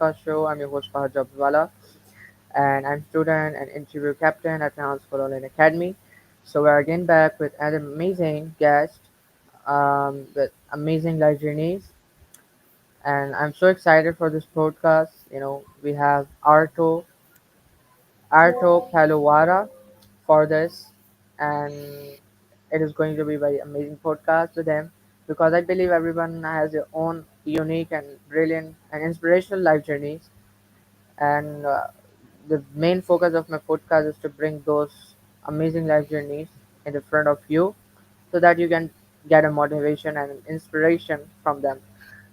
podcast show. I'm your host Fahad JobsWala, and I'm student and interview captain at Rehan's Online Academy. So we're again back with an amazing guest with amazing life journeys, and I'm so excited for this podcast. We have Arto Paluwara for this, and it is going to be a very amazing podcast with him because I believe everyone has their own unique and brilliant and inspirational life journeys. And the main focus of my podcast is to bring those amazing life journeys in the front of you so that you can get a motivation and an inspiration from them.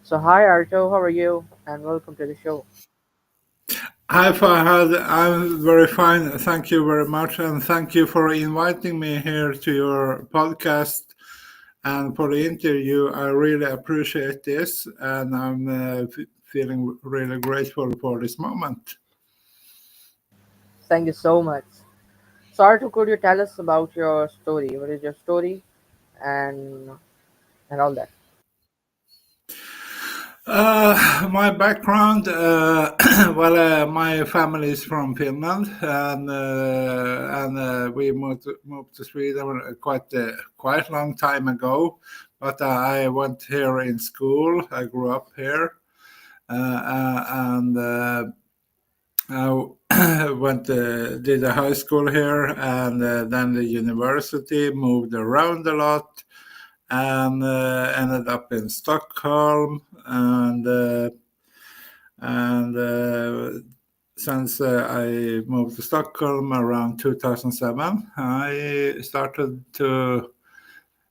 So, hi Arto, how are you? And welcome to the show. Hi Fahad, I'm very fine. Thank you very much, and thank you for inviting me here to your podcast and for the interview. I really appreciate this, and I'm feeling really grateful for this moment. Thank you so much. So, Arto, could you tell us about your story? What is your story and all that? My background, my family is from Finland, and we moved to Sweden quite long time ago. But I went here in school. I grew up here, and I did a high school here, and then the university. Moved around a lot, and ended up in Stockholm, and since I moved to Stockholm around 2007, I started to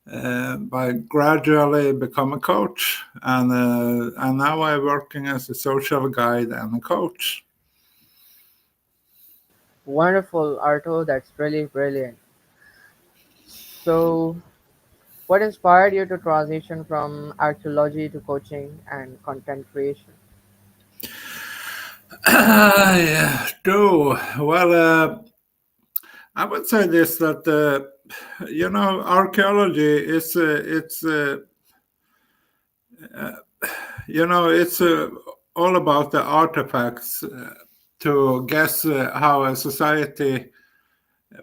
by gradually become a coach, and now I'm working as a social guide and a coach. Wonderful, Arto. That's really brilliant. So, what inspired you to transition from archaeology to coaching and content creation? Yeah, true. Well, I would say this that archaeology is it's all about the artifacts to guess how a society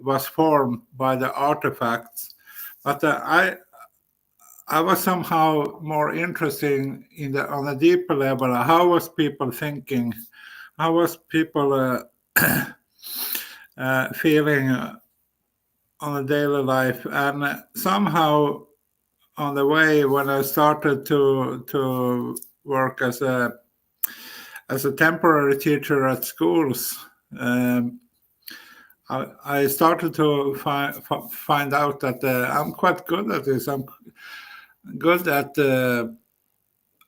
was formed by the artifacts. But I was somehow more interesting in the on a deeper level. How was people thinking? How was people feeling on a daily life? And somehow on the way when I started to work as a temporary teacher at schools, um, I started to find out that I'm quite good at this. I'm good at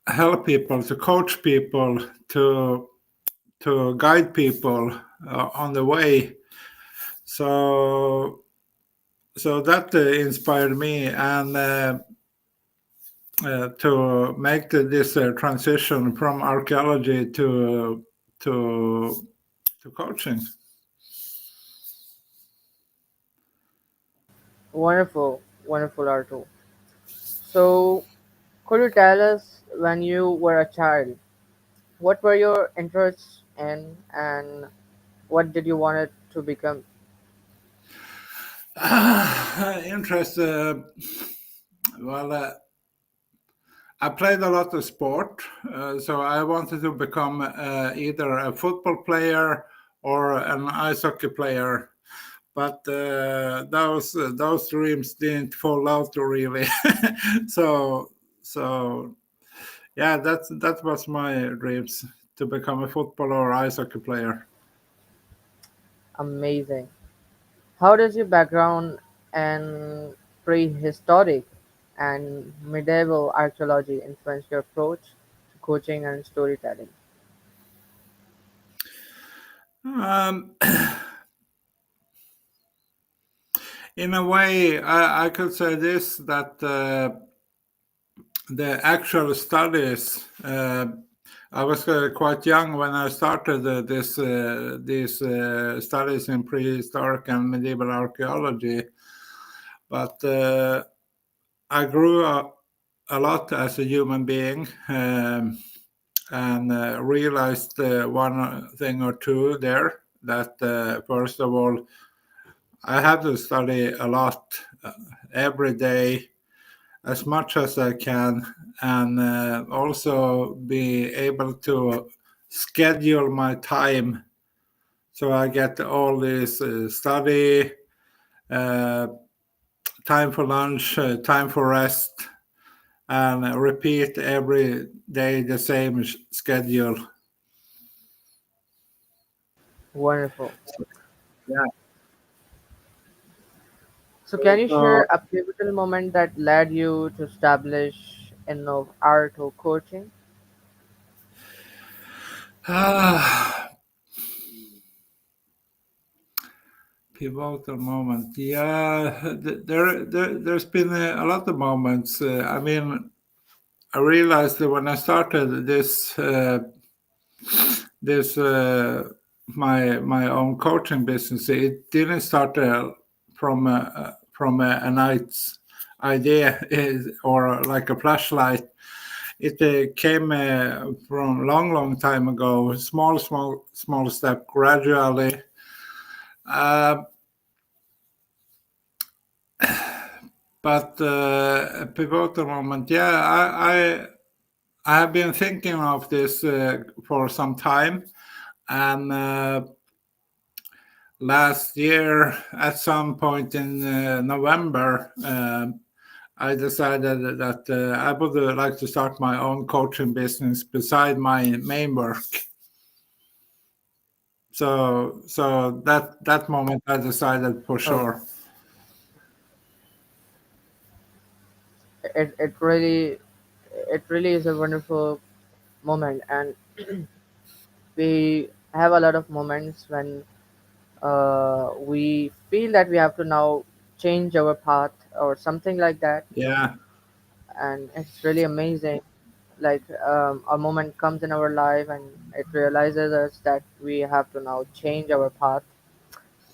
help people, to coach people, to guide people on the way. So so that inspired me, and to make this transition from archaeology to to coaching. Wonderful, wonderful, Arto. So, could you tell us when you were a child, what were your interests in and what did you want it to become? Interest. Well, I played a lot of sport, so I wanted to become either a football player or an ice hockey player. But those dreams didn't fall out really. so so yeah, that was my dreams, to become a football or ice hockey player. Amazing. How does your background in prehistoric and medieval archaeology influence your approach to coaching and storytelling? Um, in a way, I could say this, that the actual studies. I was quite young when I started these studies in prehistoric and medieval archaeology, but I grew up a lot as a human being. and realized one thing or two there, that first of all, I have to study a lot every day, as much as I can, and also be able to schedule my time so I get all this study, uh, time for lunch, time for rest, and repeat every day the same schedule. Wonderful. Yeah. So, can you So, share a pivotal moment that led you to establish art or coaching? pivotal moment. Yeah, there's been a lot of moments. I mean, I realized that when I started this my own coaching business, it didn't start from a night's idea or like a flashlight. It came from long time ago, small step, gradually. Uh, but a pivotal moment, yeah, I have been thinking of this for some time, and last year, at some point in November, I decided that I would like to start my own coaching business beside my main work. So that moment, I decided for Oh, sure. it really is a wonderful moment, and we have a lot of moments when we feel that we have to now change our path or something like that, Yeah, and it's really amazing. Like a moment comes in our life and it realizes us that we have to now change our path,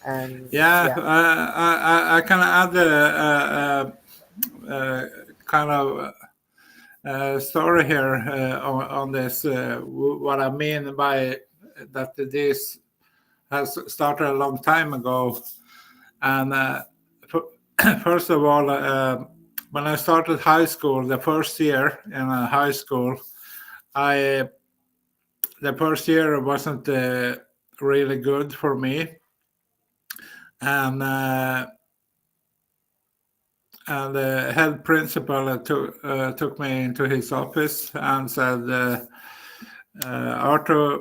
and yeah. yeah. I can add a kind of story here on this. What I mean by that, this has started a long time ago. And first of all, when I started high school, the first year in high school, I the first year wasn't really good for me, and the head principal took me into his office and said, "Arthur,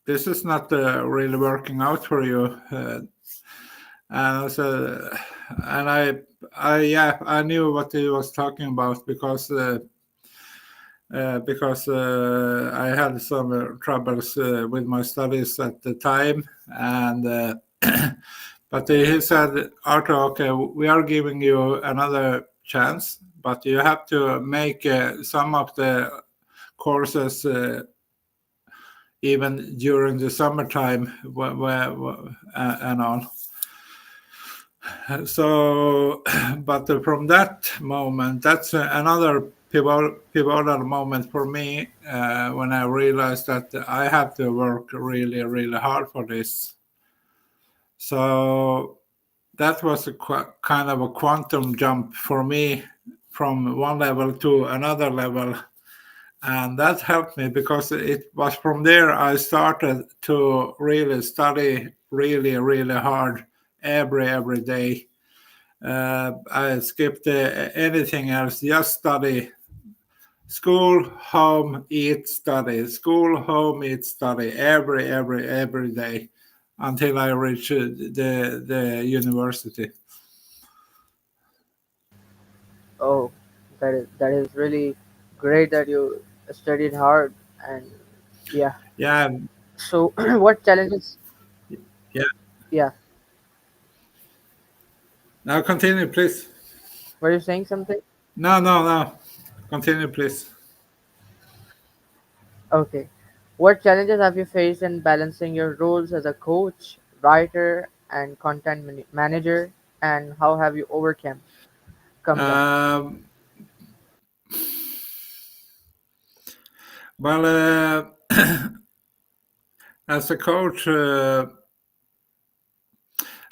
this is not really working out for you." And I said, and yeah, I knew what he was talking about because I had some troubles with my studies at the time, and but he said, Arthur, okay, we are giving you another chance, but you have to make some of the courses even during the summertime, and all. So, but from that moment, that's another pivotal moment for me when I realized that I have to work really, really hard for this. So that was a kind of a quantum jump for me from one level to another level. And that helped me because it was from there I started to really study really, really hard every day. I skipped anything else, just study. School, home, eat, study. School, home, eat, study. Every day until I reached the university. Oh, that is really great that you studied hard, and yeah. Yeah, So what challenges? yeah. Yeah, Now continue, please. were you saying something? No. Continue, please. Okay. What challenges have you faced in balancing your roles as a coach, writer, and content manager, and how have you overcome them? Um, well, as a coach,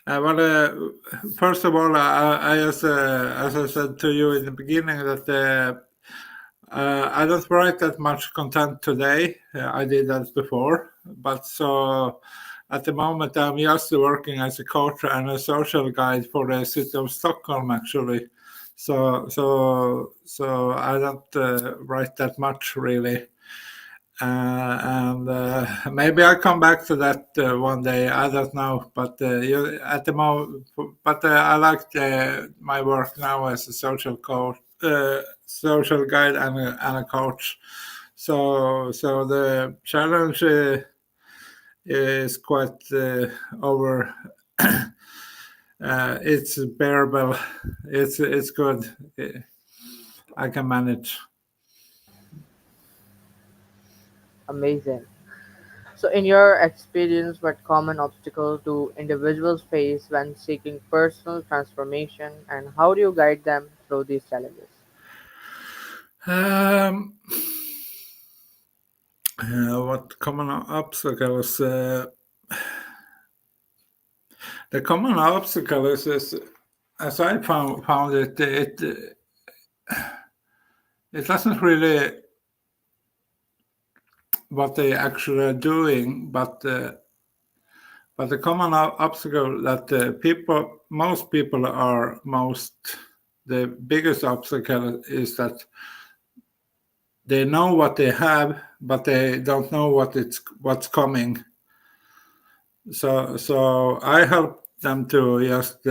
well, first of all, as I said to you in the beginning, that I don't write that much content today. I did that before, but so at the moment I'm just working as a coach and a social guide for the city of Stockholm, actually. So I don't write that much really. And maybe I'll come back to that one day. I don't know, but at the moment, but I like my work now as a social coach, social guide, and a coach. So the challenge is quite over. It's bearable. It's good. I can manage. Amazing. So, in your experience, what common obstacles do individuals face when seeking personal transformation, and how do you guide them through these challenges? Um, what common obstacles? The common obstacle is as I found it, it doesn't really what they actually are doing, but the common obstacle that most people are the biggest obstacle is that they know what they have, but they don't know what's coming. So I help them to just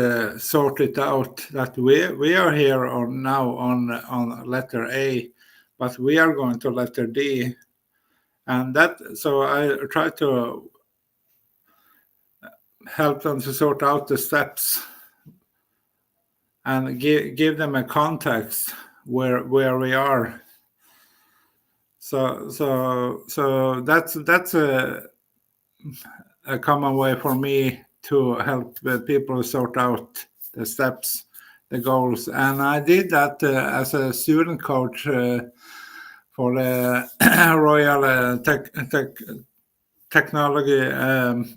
sort it out that we are here on now on letter A, but we are going to letter D, and that so I try to help them to sort out the steps and give them a context where we are. So that's a common way for me to help people sort out the steps, the goals. And I did that as a student coach for the Royal Technology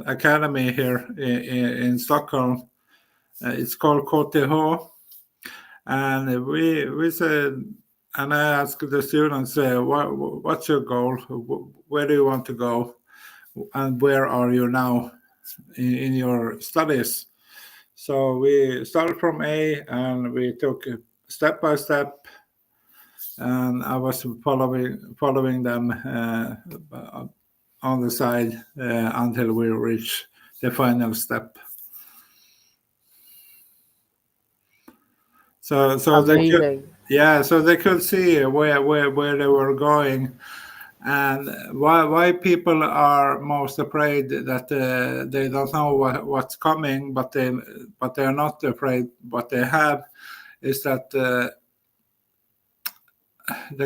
Academy here in Stockholm. It's called KTH. And we said, and I asked the students, what's your goal? Where do you want to go? And where are you now in your studies? So we started from A and we took step by step, and I was following them on the side until we reach the final step. So they could, Amazing. yeah, so they could see where they were going, and why people are most afraid that they don't know what's coming, but they are not afraid what they have, is that the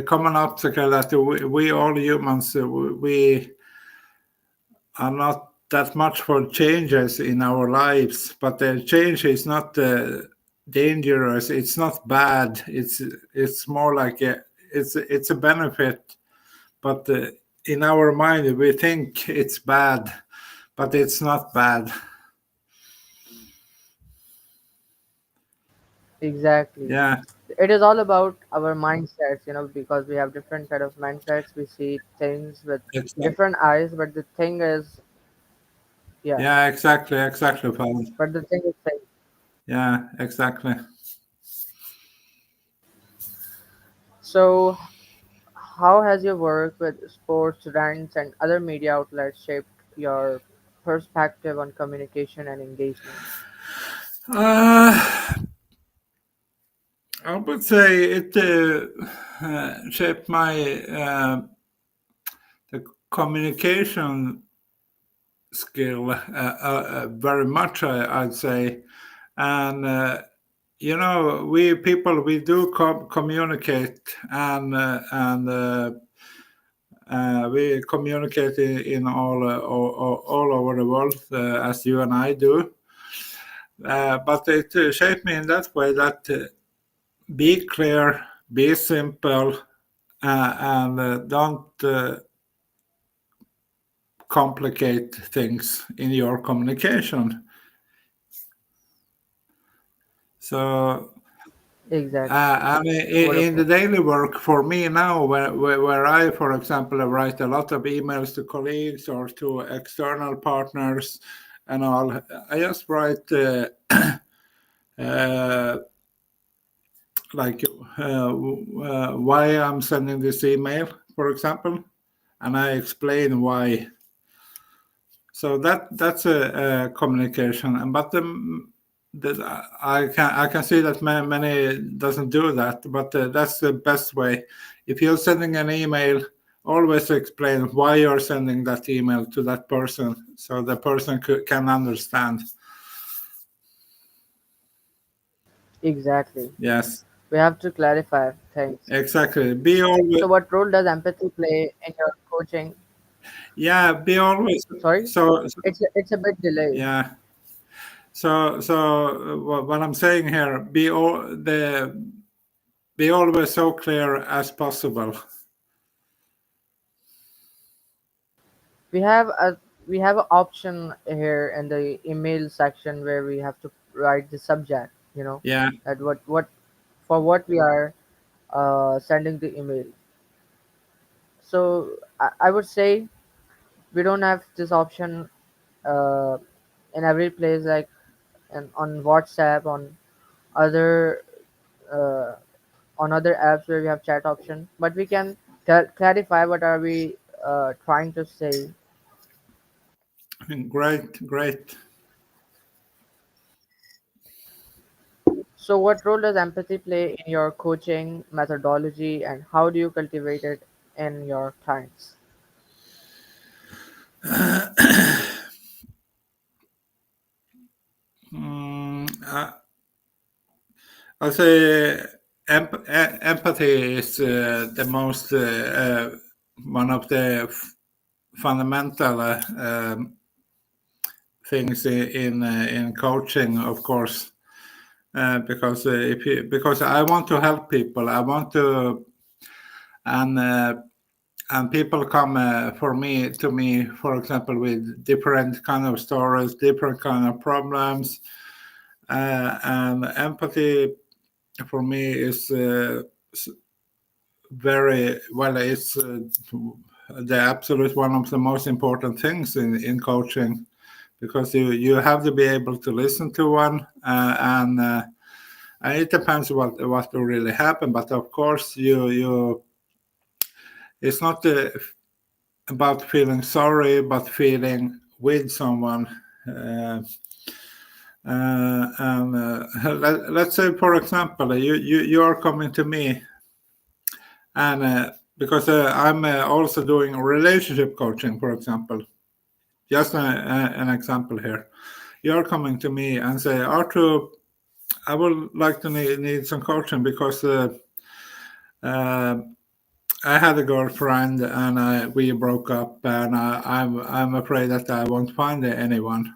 common obstacle that we all humans we are not that much for changes in our lives, but the change is not dangerous. It's not bad. It's more like it's a benefit, but in our mind we think it's bad, but it's not bad. Exactly. Yeah, It is all about our mindsets, because we have different kind of mindsets. We see things with exactly. different eyes, but the thing is, yeah, Yeah, exactly, Fahad. but the thing is same. Yeah, exactly. So, how has your work with sports, rants, and other media outlets shaped your perspective on communication and engagement? uh, I would say it shaped my the communication skill very much, I'd say. And we people we do communicate, and we communicate in all over the world as you and I do. But it shaped me in that way that be clear, be simple, and don't complicate things in your communication. So Exactly. and What a in the point. daily work for me now, where I, for example, write a lot of emails to colleagues or to external partners and all, I just write uh, like why I'm sending this email, for example, and I explain why. So that's a communication, and but that I can see that many doesn't do that, but that's the best way. If you're sending an email, always explain why you're sending that email to that person, so the person can understand. Exactly. Yes, We have to clarify things. exactly. Be always So, what role does empathy play in your coaching? yeah. Be always Sorry, so it's a bit delayed. yeah. So what I'm saying here, be always so clear as possible. We have a we have an option here in the email section where we have to write the subject. Yeah, That what for what we are sending the email. So I would say we don't have this option uh, in every place, like on WhatsApp, other uh, on other apps where we have chat option, but we can clarify what are we trying to say. great, great. So what role does empathy play in your coaching methodology, and how do you cultivate it in your clients? I'll say empathy is the most one of the fundamental things in coaching, of course. Because if you, because I want to help people, I want to, and and people come to me, for example, with different kind of stories, different kind of problems, and empathy for me is very well. It's the absolute one of the most important things in coaching, because you have to be able to listen to one, and it depends what will really happen. But of course, you it's not about feeling sorry, but feeling with someone. Uh, and let's say, for example, you are coming to me, and because I'm also doing relationship coaching, for example. Just an example here. You're coming to me and say, Arthur, I would like to need some coaching because uh, I had a girlfriend and we broke up, and I'm afraid that I won't find anyone.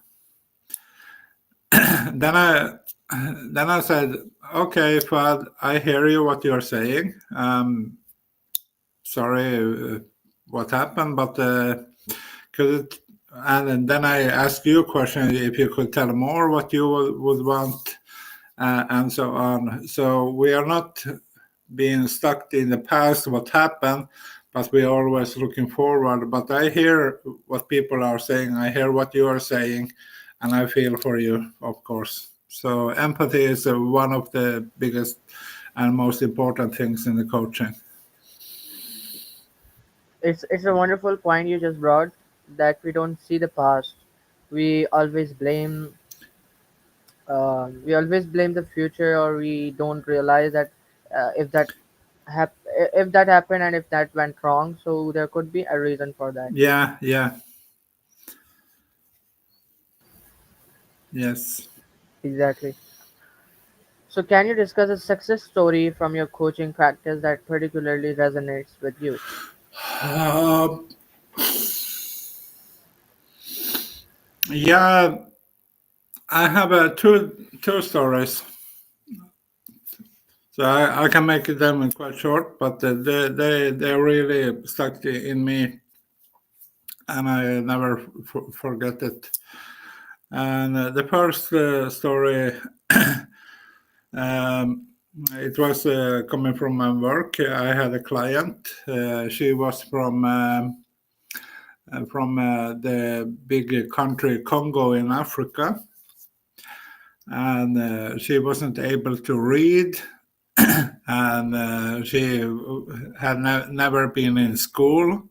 then I then I said, okay, Fahad, I hear you what you're saying. Sorry, what happened, but could it? And then I asked you a question if you could tell more what you would want, and so on. So we are not being stuck in the past, what happened, but we're always looking forward. But I hear what people are saying, I hear what you are saying, and I feel for you, of course. So empathy is one of the biggest and most important things in the coaching. It's a wonderful point you just brought, that we don't see the past. We always blame we always blame the future, or we don't realize that if if that happened and if that went wrong, so there could be a reason for that. Yeah, yeah, yes. Exactly. So can you discuss a success story from your coaching practice that particularly resonates with you? Um, yeah, I have two stories. So I can make them quite short, but they really stuck in me. and I never forget it. And the first story, um, it was coming from my work. I had a client. She was from the big country Congo in Africa, and she wasn't able to read, and she had never been in school,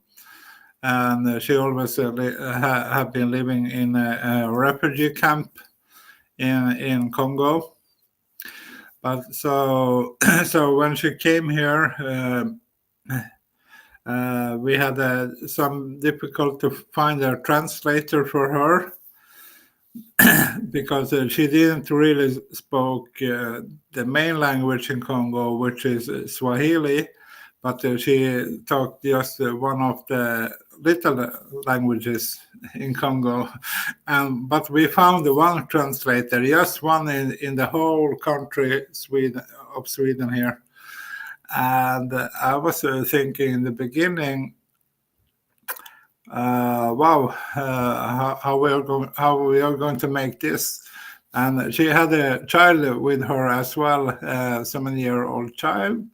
and she always have been living in a refugee camp in Congo. But so so when she came here, we had some difficult to find a translator for her because she didn't really spoke the main language in Congo, which is Swahili, but she talked just one of the little languages in Congo. But we found one translator, just one in the whole country Sweden here. And I was thinking in the beginning, wow, how we are going to make this. And she had a child with her as well, 7-year-old child.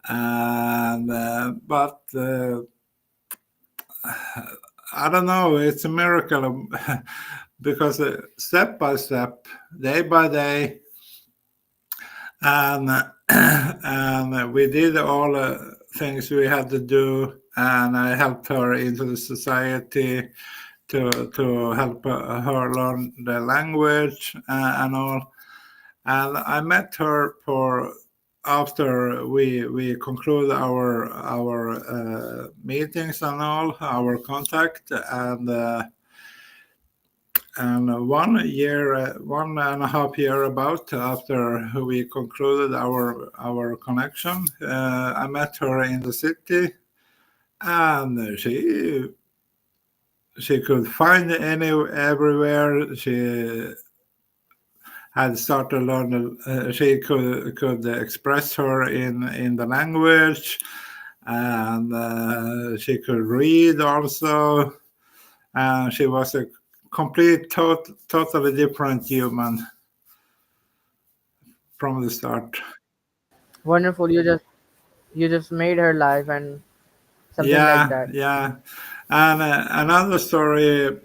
And but I don't know, it's a miracle because step by step, day by day, and and we did all the things we had to do, and I helped her into the society to help her learn the language and all. And I met her for after we conclude our meetings and all our contact, and 1 year, 1.5 year about after we concluded our connection, I met her in the city, and she could find everywhere. She had started learning. She could express her in the language, and she could read also. And she was a totally different human from the start. Wonderful. You just made her life and something like Yeah, that. yeah. And another story.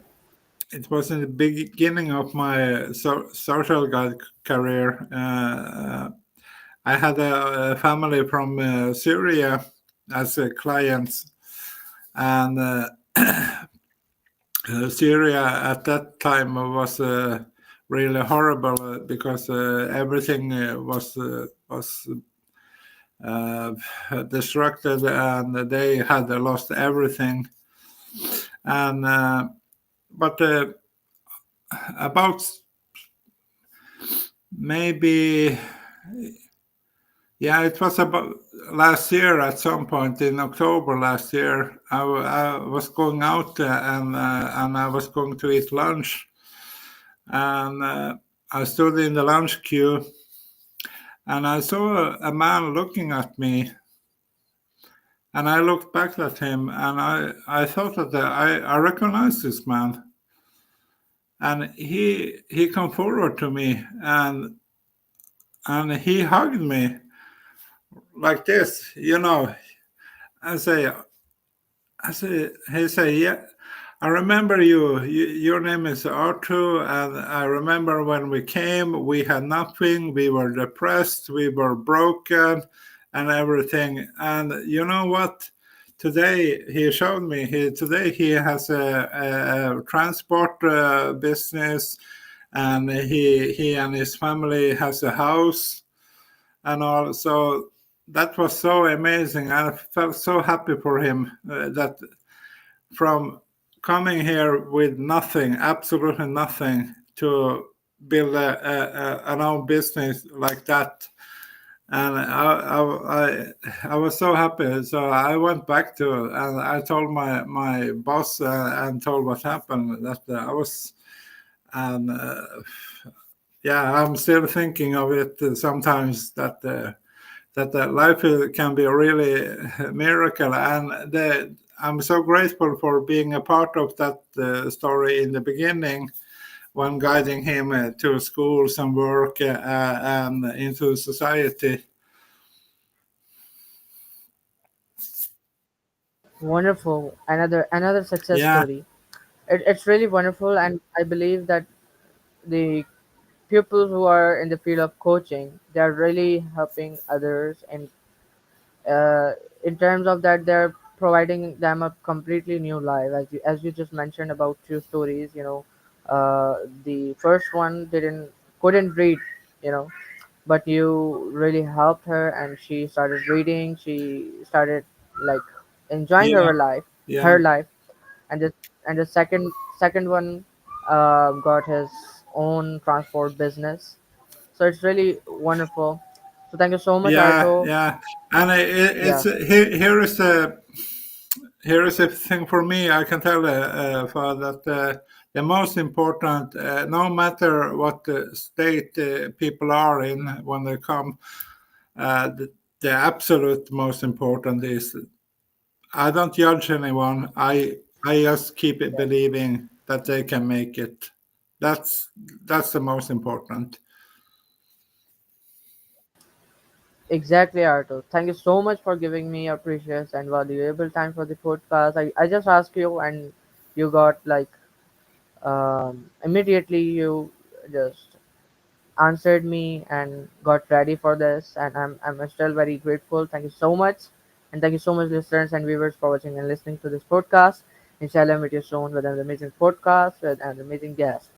It was in the beginning of my social guide career. I had a family from Syria as clients, and Syria at that time was really horrible because everything was uh, destructed, and they had lost everything. And but about maybe, yeah, it was about last year at some point in October last year. I was going out and I was going to eat lunch, and I stood in the lunch queue, and I saw a man looking at me, and I looked back at him, and I thought that I recognized this man, and he come forward to me, and he hugged me like this, I say, he say, yeah, I remember you. Your name is Arthur, and I remember when we came, we had nothing. We were depressed, we were broken, and everything. And you know what? Today he showed me. Today he has a transport business, and he and his family has a house and all. So that was so amazing. I felt so happy for him that from coming here with nothing, absolutely nothing, to build an own business like that. And I was so happy. So I went back to and I told my boss and told what happened that I was and yeah, I'm still thinking of it sometimes that life can be a really miracle. And I'm so grateful for being a part of that story in the beginning when guiding him to schools and work and into society. Wonderful. Another success Yeah, story. It's really wonderful, and I believe that the people who are in the field of coaching, they are really helping others, and uh, in terms of that, they're providing them a completely new life. As you just mentioned about two stories, the first one didn't couldn't read, you know, but you really helped her, and she started reading. She started like enjoying yeah, her yeah, life, and the second one got his own transport business. So it's really wonderful. So thank you so much, yeah, Arto. yeah. And it's Yeah, here is a thing for me. I can tell for that the most important, no matter what state people are in when they come, the absolute most important is I don't judge anyone. I just keep it believing that they can make it. That's that's the most important. exactly, Arto. Thank you so much for giving me your precious and valuable time for the podcast. I just asked you, and you got like immediately you just answered me and got ready for this, and I'm still very grateful. Thank you so much, and thank you so much, listeners and viewers, for watching and listening to this podcast. Inshallah, meet you soon with an amazing podcast with an amazing guest.